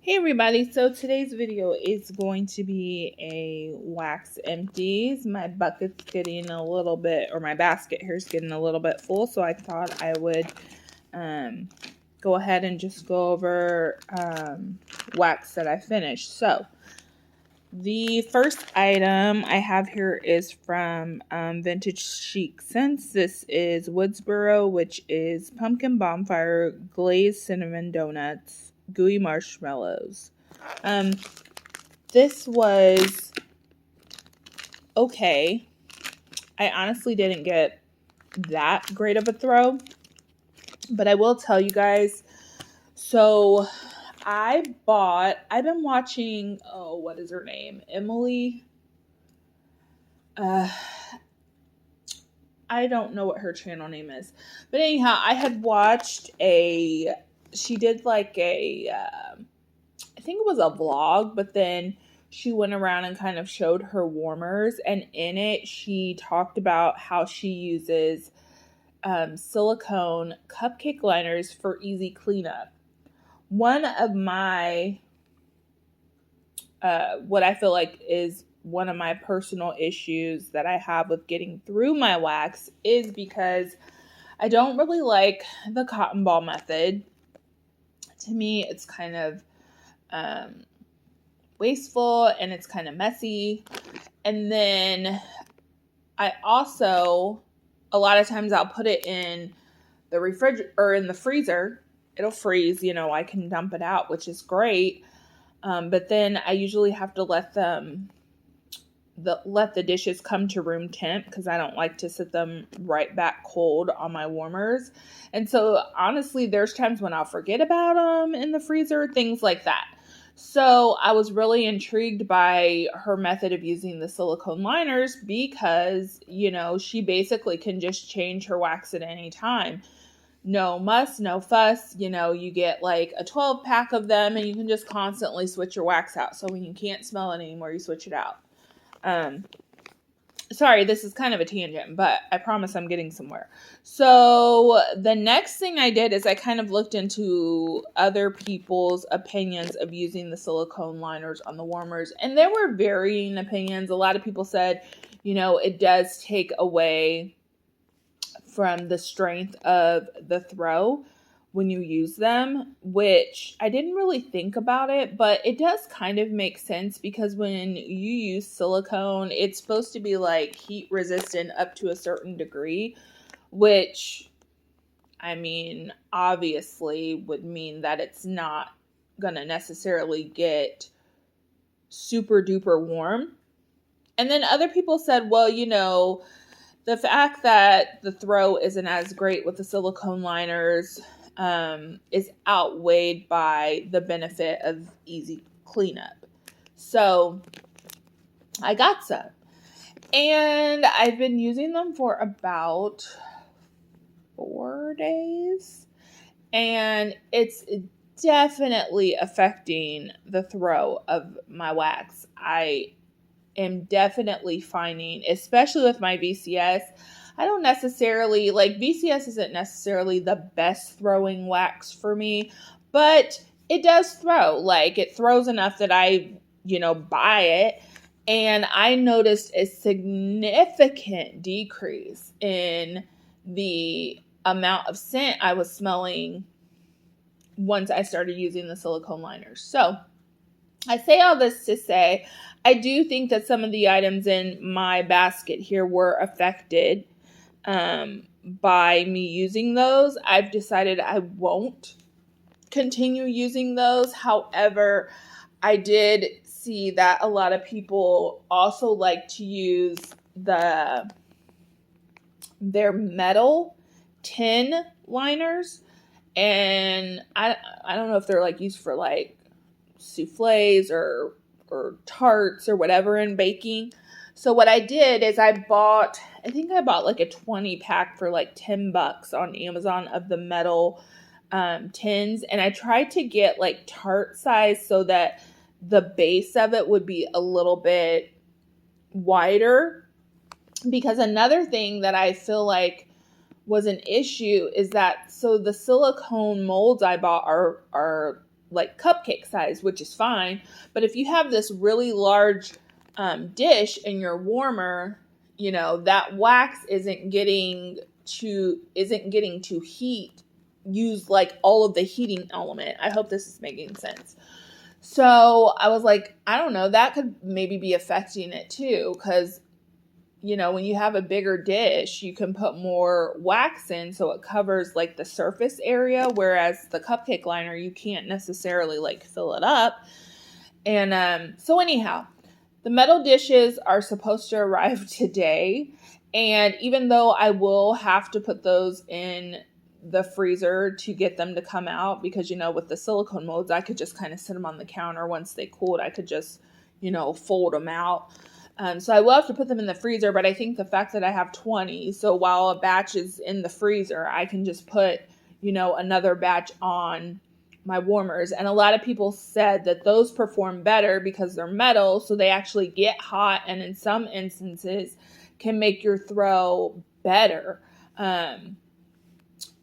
Hey everybody, so today's video is going to be a wax empties. My bucket's getting a little bit, or my basket here is getting a little bit full, so I thought I would go ahead and just go over wax that I finished. So the first item I have here is from Vintage Chic Scents. This is Woodsboro, which is pumpkin bonfire, glazed cinnamon donuts, gooey marshmallows. This was okay. I honestly didn't get that great of a throw, but I will tell you guys. So I've been watching, what is her name? Emily. I don't know what her channel name is, but anyhow, I had watched she did like I think it was a vlog, but then she went around and kind of showed her warmers, and in it she talked about how she uses silicone cupcake liners for easy cleanup. One of my what I feel like is one of my personal issues that I have with getting through my wax is because I don't really like the cotton ball method. To me, it's kind of wasteful and it's kind of messy. And then I also, a lot of times I'll put it in the refrigerator or in the freezer. It'll freeze, I can dump it out, which is great. But then I usually have to let the dishes come to room temp because I don't like to sit them right back cold on my warmers. And so honestly, there's times when I'll forget about them in the freezer, things like that. So I was really intrigued by her method of using the silicone liners because, she basically can just change her wax at any time. No muss, no fuss. You get like a 12 pack of them and you can just constantly switch your wax out. So when you can't smell it anymore, you switch it out. Sorry, this is kind of a tangent, but I promise I'm getting somewhere. So the next thing I did is I kind of looked into other people's opinions of using the silicone liners on the warmers, and there were varying opinions. A lot of people said, it does take away from the strength of the throw when you use them, which I didn't really think about it, but it does kind of make sense because when you use silicone, it's supposed to be like heat resistant up to a certain degree, which obviously would mean that it's not going to necessarily get super duper warm. And then other people said, well, the fact that the throw isn't as great with the silicone liners is outweighed by the benefit of easy cleanup. So I got some. And I've been using them for about 4 days. And it's definitely affecting the throw of my wax. I am definitely finding, especially with my VCS, I don't necessarily, VCS isn't necessarily the best throwing wax for me, but it does throw. It throws enough that I, buy it. And I noticed a significant decrease in the amount of scent I was smelling once I started using the silicone liners. So I say all this to say, I do think that some of the items in my basket here were affected by me using those. I've decided I won't continue using those. However, I did see that a lot of people also like to use their metal tin liners. And I don't know if they're used for souffles or tarts or whatever in baking. So what I did is I bought a 20 pack for $10 on Amazon of the metal tins, and I tried to get tart size so that the base of it would be a little bit wider, because another thing that I feel like was an issue is that the silicone molds I bought are like cupcake size, which is fine. But if you have this really large dish in your warmer, that wax isn't getting to use like all of the heating element. I hope this is making sense. So I was like, I don't know, that could maybe be affecting it too, because when you have a bigger dish, you can put more wax in so it covers like the surface area, whereas the cupcake liner, you can't necessarily like fill it up. And so anyhow, the metal dishes are supposed to arrive today. And even though I will have to put those in the freezer to get them to come out, because, with the silicone molds, I could just kind of sit them on the counter. Once they cooled, I could just, fold them out. So I will have to put them in the freezer, but I think the fact that I have 20, so while a batch is in the freezer, I can just put, another batch on my warmers. And a lot of people said that those perform better because they're metal, so they actually get hot, and in some instances can make your throw better.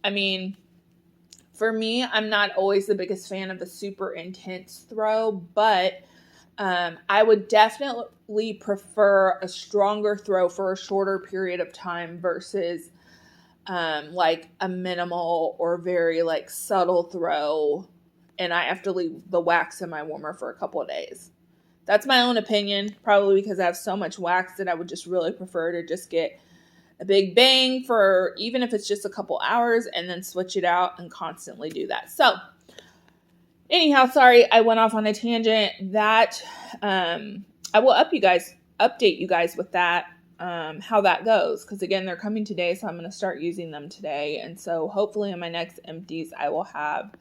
I mean, for me, I'm not always the biggest fan of the super intense throw, but I would definitely prefer a stronger throw for a shorter period of time versus like a minimal or very like subtle throw, and I have to leave the wax in my warmer for a couple of days. That's my own opinion, probably because I have so much wax that I would just really prefer to just get a big bang for, even if it's just a couple hours, and then switch it out and constantly do that. So anyhow, sorry, I went off on a tangent. That I will update you guys with that, how that goes, because again, they're coming today, so I'm going to start using them today. And so hopefully in my next empties, I will have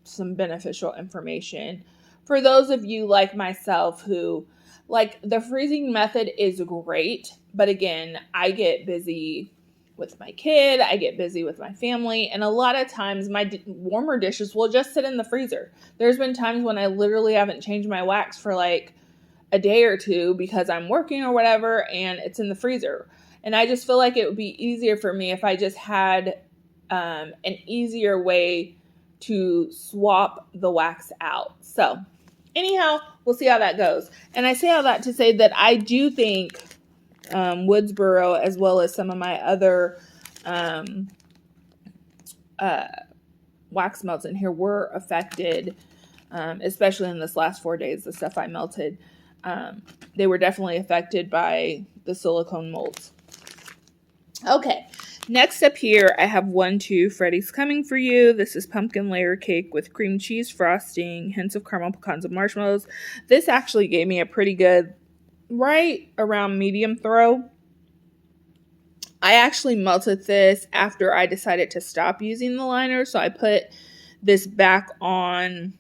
some beneficial information for those of you like myself who, like, the freezing method is great, but again, I get busy with my kid, I get busy with my family, and a lot of times my warmer dishes will just sit in the freezer. There's been times when I literally haven't changed my wax for like a day or two because I'm working or whatever, and it's in the freezer. And I just feel like it would be easier for me if I just had an easier way to swap the wax out. So anyhow, we'll see how that goes. And I say all that to say that I do think Woodsboro, as well as some of my other wax melts in here, were affected, especially in this last 4 days, the stuff I melted. They were definitely affected by the silicone molds. Okay, next up here, I have 1, 2, Freddy's Coming For You. This is pumpkin layer cake with cream cheese frosting, hints of caramel, pecans, and marshmallows. This actually gave me a pretty good, right around medium throw. I actually melted this after I decided to stop using the liner, so I put this back on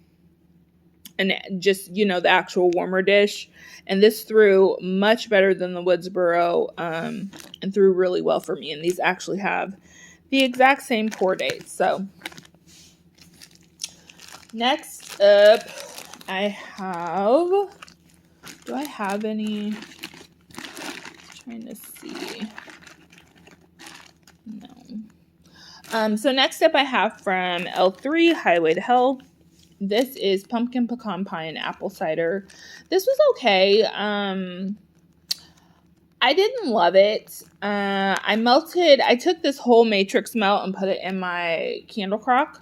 and just, the actual warmer dish. And this threw much better than the Woodsboro, and threw really well for me. And these actually have the exact same pour dates. So next up, do I have any? I'm trying to see. No. So next up I have from L3, Highway to Hell. This is pumpkin pecan pie and apple cider. This was okay. I didn't love it. I took this whole matrix melt and put it in my candle crock,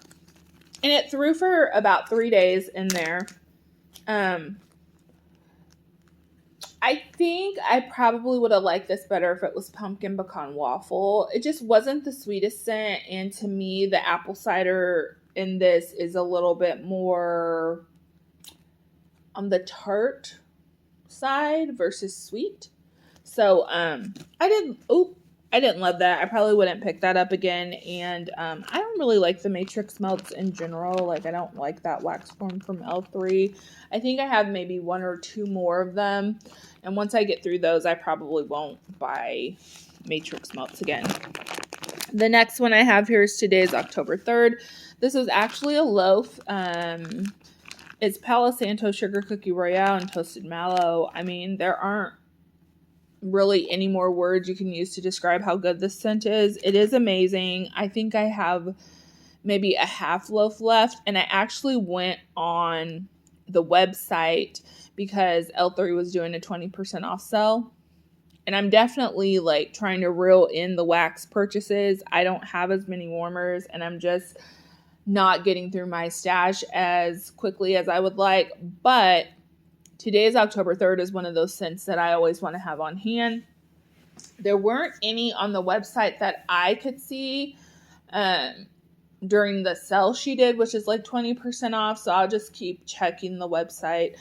and it threw for about 3 days in there. I think I probably would have liked this better if it was pumpkin pecan waffle. It just wasn't the sweetest scent, and to me, the apple cider in this is a little bit more on the tart side versus sweet. So I didn't love that. I probably wouldn't pick that up again. And I don't really like the matrix melts in general. Like, I don't like that wax form from L3. I think I have maybe 1 or 2 more of them. And once I get through those, I probably won't buy matrix melts again. The next one I have here is today's October 3rd. This is actually a loaf. It's Palo Santo Sugar Cookie Royale and Toasted Mallow. I mean, there aren't really any more words you can use to describe how good this scent is. It is amazing. I think I have maybe a half loaf left. And I actually went on the website because L3 was doing a 20% off sale. And I'm definitely like trying to reel in the wax purchases. I don't have as many warmers, and I'm just not getting through my stash as quickly as I would like. But today is October 3rd is one of those scents that I always want to have on hand. There weren't any on the website that I could see during the sale she did, which is like 20% off. So I'll just keep checking the website.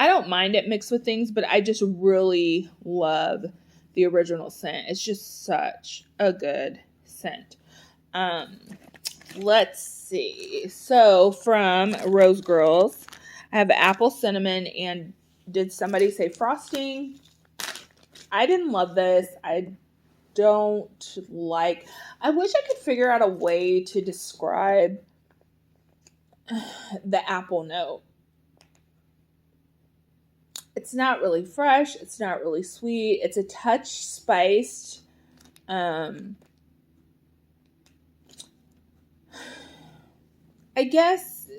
I don't mind it mixed with things, but I just really love the original scent. It's just such a good scent. Let's see. So from Rose Girls, I have apple cinnamon, and did somebody say frosting? I didn't love this. I wish I could figure out a way to describe the apple note. It's not really fresh. It's not really sweet. It's a touch spiced. I guess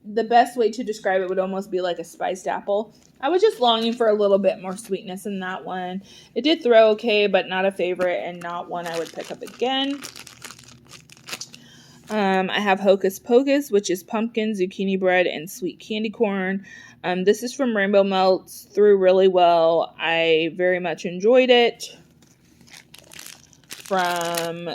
the best way to describe it would almost be like a spiced apple. I was just longing for a little bit more sweetness in that one. It did throw okay, but not a favorite and not one I would pick up again. I have Hocus Pocus, which is pumpkin, zucchini bread, and sweet candy corn. This is from Rainbow Melts. Threw really well. I very much enjoyed it. From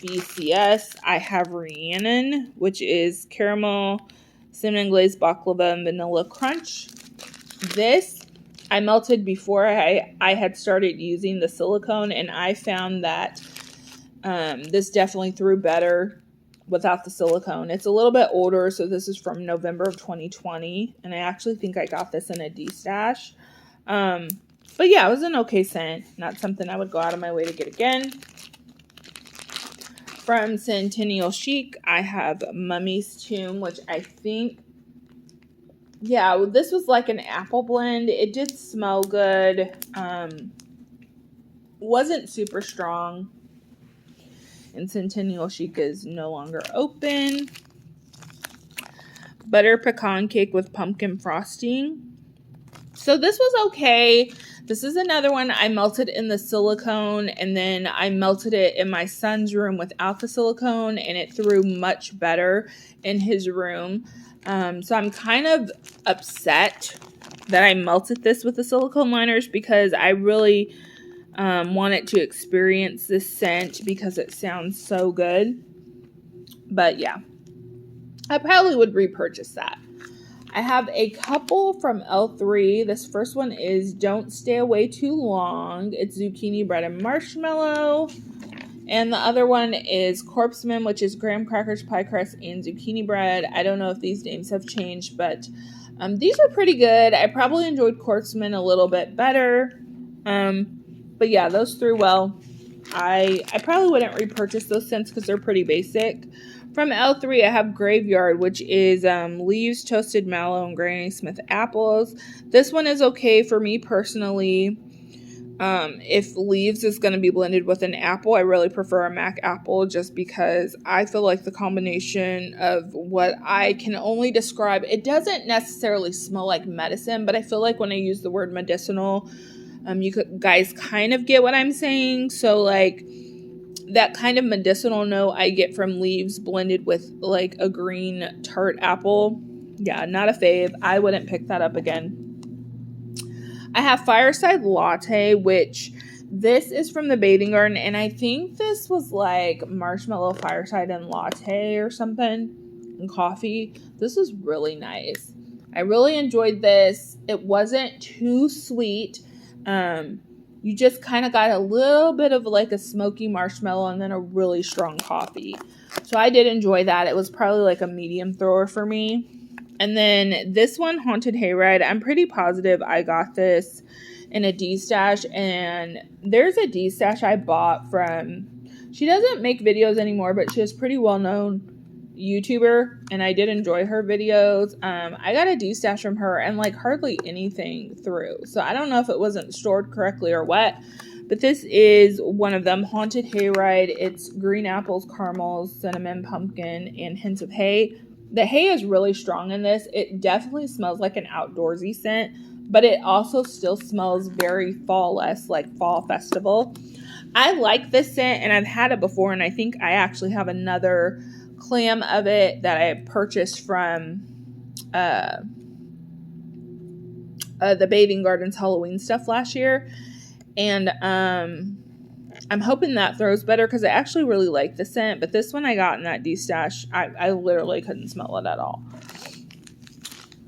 BCS, I have Rhiannon, which is caramel, cinnamon glazed baklava, and vanilla crunch. This I melted before I had started using the silicone, and I found that this definitely threw better without the silicone. It's a little bit older, so this is from November of 2020, and I actually think I got this in a D-stash. But yeah, it was an okay scent. Not something I would go out of my way to get again. From Centennial Chic, I have Mummy's Tomb, which I think, yeah, this was like an apple blend. It did smell good. Wasn't super strong. And Centennial Chic is no longer open. Butter pecan cake with pumpkin frosting. So this was okay. This is another one I melted in the silicone, and then I melted it in my son's room without the silicone, and it threw much better in his room. So I'm kind of upset that I melted this with the silicone liners because I really wanted to experience this scent because it sounds so good. But yeah, I probably would repurchase that. I have a couple from L3. This first one is Don't Stay Away Too Long. It's zucchini bread and marshmallow. And the other one is Corpseman, which is graham crackers, pie crust, and zucchini bread. I don't know if these names have changed, but these are pretty good. I probably enjoyed Corpseman a little bit better. But yeah, those threw well. I probably wouldn't repurchase those scents because they're pretty basic. From L3, I have Graveyard, which is leaves, toasted mallow, and Granny Smith apples. This one is okay for me personally. If leaves is going to be blended with an apple, I really prefer a Mac apple just because I feel like the combination of what I can only describe, it doesn't necessarily smell like medicine, but I feel like when I use the word medicinal, you guys kind of get what I'm saying. So like that kind of medicinal note I get from leaves blended with like a green tart apple. Yeah, not a fave. I wouldn't pick that up again. I have Fireside Latte, which this is from the Bathing Garden, and I think this was like marshmallow fireside and latte or something, and coffee. This is really nice. I really enjoyed this. It wasn't too sweet. You just kind of got a little bit of like a smoky marshmallow and then a really strong coffee. So I did enjoy that. It was probably like a medium thrower for me. And then this one, Haunted Hayride, I'm pretty positive I got this in a D-stash. And there's a D-stash I bought from, she doesn't make videos anymore, but she is pretty well-known YouTuber. And I did enjoy her videos. I got a D-stash from her and like hardly anything through. So I don't know if it wasn't stored correctly or what. But this is one of them, Haunted Hayride. It's green apples, caramels, cinnamon, pumpkin, and hints of hay. The hay is really strong in this. It definitely smells like an outdoorsy scent, but it also still smells very fall-esque, like fall festival. I like this scent, and I've had it before, and I think I actually have another clam of it that I purchased from the Bathing Gardens Halloween stuff last year. And I'm hoping that throws better because I actually really like the scent. But this one I got in that D-stash, I literally couldn't smell it at all.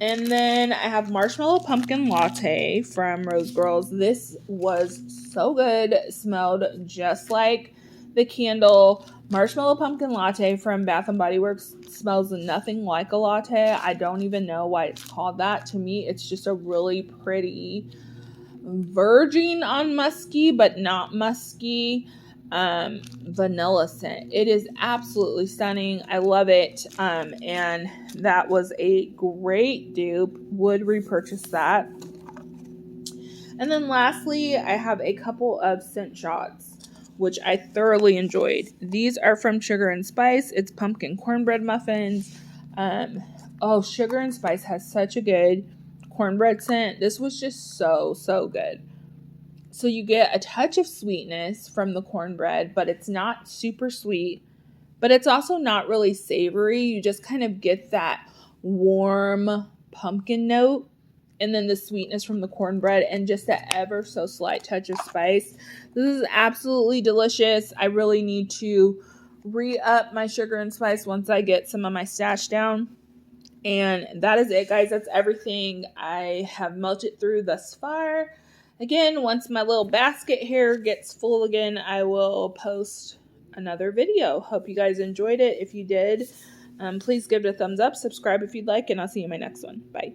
And then I have Marshmallow Pumpkin Latte from Rose Girls. This was so good. It smelled just like the candle. Marshmallow Pumpkin Latte from Bath & Body Works smells nothing like a latte. I don't even know why it's called that. To me, it's just a really pretty, verging on musky, but not musky, vanilla scent. It is absolutely stunning. I love it. And that was a great dupe. Would repurchase that. And then lastly, I have a couple of scent shots, which I thoroughly enjoyed. These are from Sugar and Spice. It's pumpkin cornbread muffins. Sugar and Spice has such a good cornbread scent. This was just so good. So you get a touch of sweetness from the cornbread, but it's not super sweet, but it's also not really savory. You just kind of get that warm pumpkin note, and then the sweetness from the cornbread, and just that ever so slight touch of spice. This is absolutely delicious. I really need to re-up my Sugar and Spice once I get some of my stash down. And that is it, guys. That's everything I have melted through thus far. Again, once my little basket here gets full again, I will post another video. Hope you guys enjoyed it. If you did, please give it a thumbs up, subscribe if you'd like, and I'll see you in my next one. Bye.